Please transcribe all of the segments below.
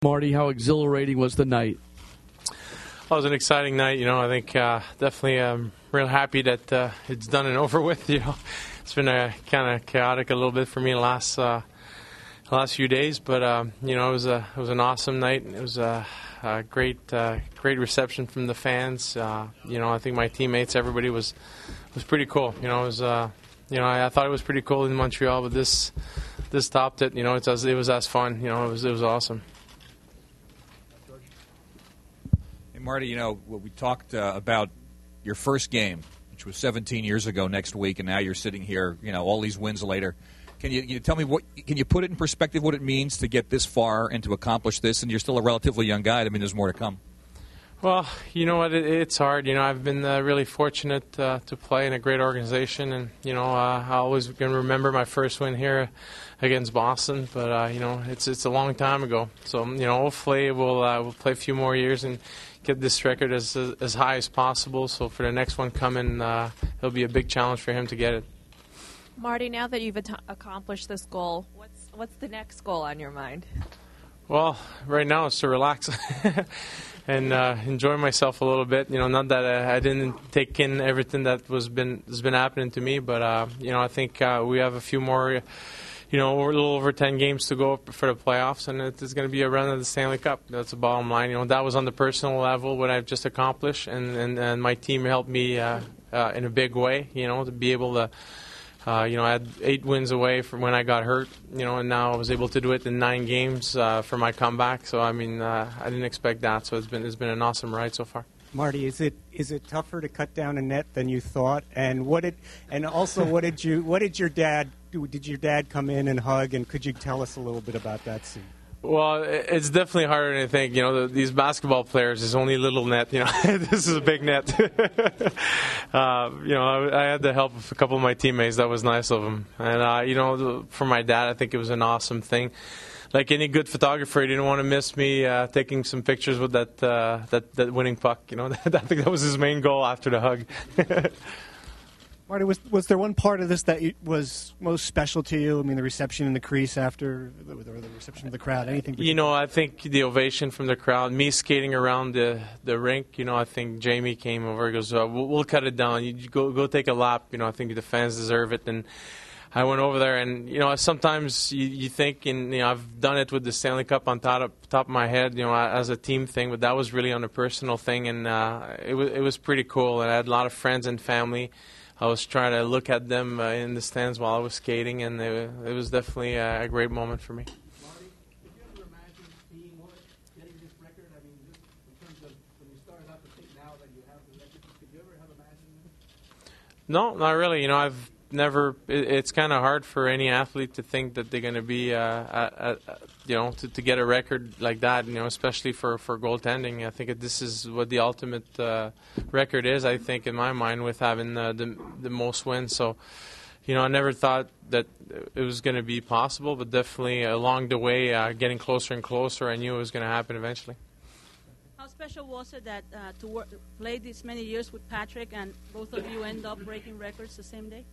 Marty, how exhilarating was the night? It was an exciting night. I think definitely real happy that it's done and over with. It's been kind of chaotic a little bit for me the last few days, but it was an awesome night. It was a great reception from the fans. I think my teammates, everybody was pretty cool. I thought it was pretty cool in Montreal, but this topped it. It was as fun. It was awesome. Hey, Marty, we talked about your first game, which was 17 years ago next week, and now you're sitting here, all these wins later. Can you tell me can you put it in perspective what it means to get this far and to accomplish this? And you're still a relatively young guy. I mean, there's more to come. Well, you know what? It's hard. I've been really fortunate to play in a great organization, and I always going to remember my first win here against Boston. But it's a long time ago. So hopefully we'll play a few more years and get this record as high as possible. So for the next one coming, it'll be a big challenge for him to get it. Marty, now that you've accomplished this goal, what's the next goal on your mind? Well, right now it's to relax and enjoy myself a little bit. Not that I didn't take in everything that has been happening to me, but I think we have a few more, a little over 10 games to go for the playoffs, and it's going to be a run of the Stanley Cup. That's the bottom line. That was on the personal level what I've just accomplished, and my team helped me in a big way. To be able to. I had 8 wins away from when I got hurt, and now I was able to do it in 9 games for my comeback. So I didn't expect that. So it's been an awesome ride so far. Marty, is it tougher to cut down a net than you thought? And what did your dad do? Did your dad come in and hug? And could you tell us a little bit about that scene? Well, it's definitely harder than I think. These basketball players, there's only a little net. This is a big net. I had the help of a couple of my teammates. That was nice of them. And, for my dad, I think it was an awesome thing. Like any good photographer, he didn't want to miss me taking some pictures with that winning puck. I think that was his main goal after the hug. Marty, was there one part of this that was most special to you? I mean, the reception in the crease after, or the reception of the crowd, anything? I think the ovation from the crowd, me skating around the rink, I think Jamie came over and goes, we'll cut it down. You go take a lap. I think the fans deserve it. And I went over there, and, sometimes you think, and I've done it with the Stanley Cup on top of my head, as a team thing, but that was really on a personal thing, and it was pretty cool. And I had a lot of friends and family. I was trying to look at them in the stands while I was skating, and it was definitely a great moment for me. Marty, could you ever imagine being getting this record? I mean, just in terms of when you started out to think now that you have the record, could you ever have imagined it? No, not really. I've never. It's kind of hard for any athlete to think that they're going to be, to get a record like that. Especially for goaltending. I think this is what the ultimate record is. I think in my mind, with having the most wins. So, I never thought that it was going to be possible, but definitely along the way, getting closer and closer, I knew it was going to happen eventually. How special was it that to play these many years with Patrick and both of you end up breaking records the same day?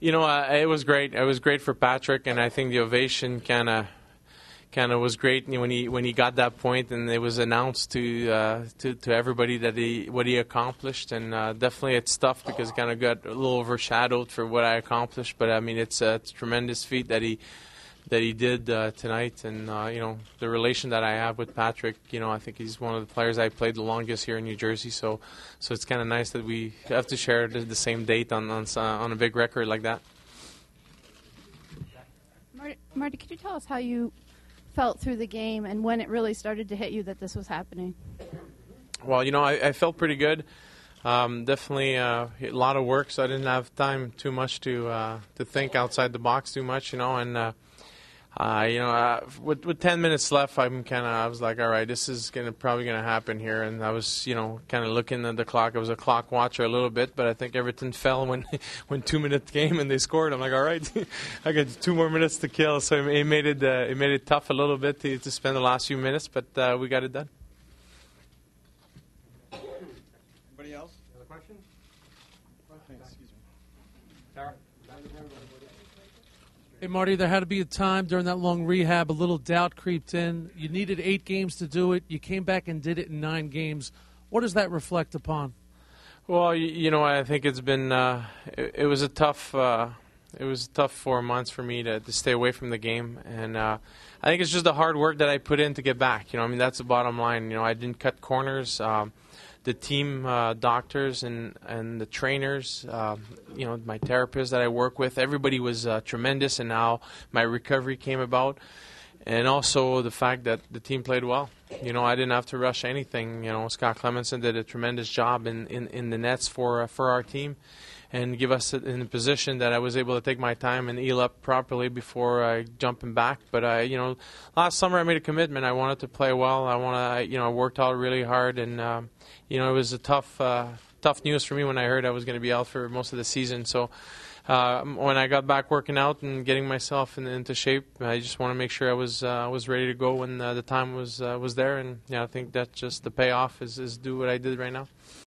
It was great. It was great for Patrick, and I think the ovation kind of was great when he got that point, and it was announced to everybody that what he accomplished. And definitely it's tough because it kind of got a little overshadowed for what I accomplished. But it's a tremendous feat that he did tonight, and the relation that I have with Patrick. I think he's one of the players I played the longest here in New Jersey. So it's kind of nice that we have to share the same date on a big record like that. Marty, could you tell us how you felt through the game and when it really started to hit you that this was happening? Well, I felt pretty good. Definitely a lot of work, so I didn't have time too much to think outside the box too much, and. With 10 minutes left, I was like, all right, this is probably gonna happen here. And I was, kind of looking at the clock. I was a clock watcher a little bit, but I think everything fell when 2 minutes came and they scored. I'm like, all right, I got 2 more minutes to kill. So it made it tough a little bit to spend the last few minutes, but we got it done. Anybody else? Other questions? Thanks. Excuse me. Tara? Hey, Marty, there had to be a time during that long rehab, a little doubt creeped in. You needed 8 games to do it. You came back and did it in 9 games. What does that reflect upon? Well, I think it's been it was a tough 4 months for me to stay away from the game, and I think it's just the hard work that I put in to get back. That's the bottom line. I didn't cut corners. The team doctors and the trainers, my therapist that I work with, everybody was tremendous, and now my recovery came about. And also the fact that the team played well. I didn't have to rush anything. Scott Clemenson did a tremendous job in the nets for our team and give us in a position that I was able to take my time and heal up properly before jumping back. But last summer I made a commitment. I wanted to play well. I worked out really hard, and it was a tough news for me when I heard I was going to be out for most of the season. So when I got back working out and getting myself into shape, I just want to make sure I was ready to go when the time was there. And I think that just the payoff is do what I did right now.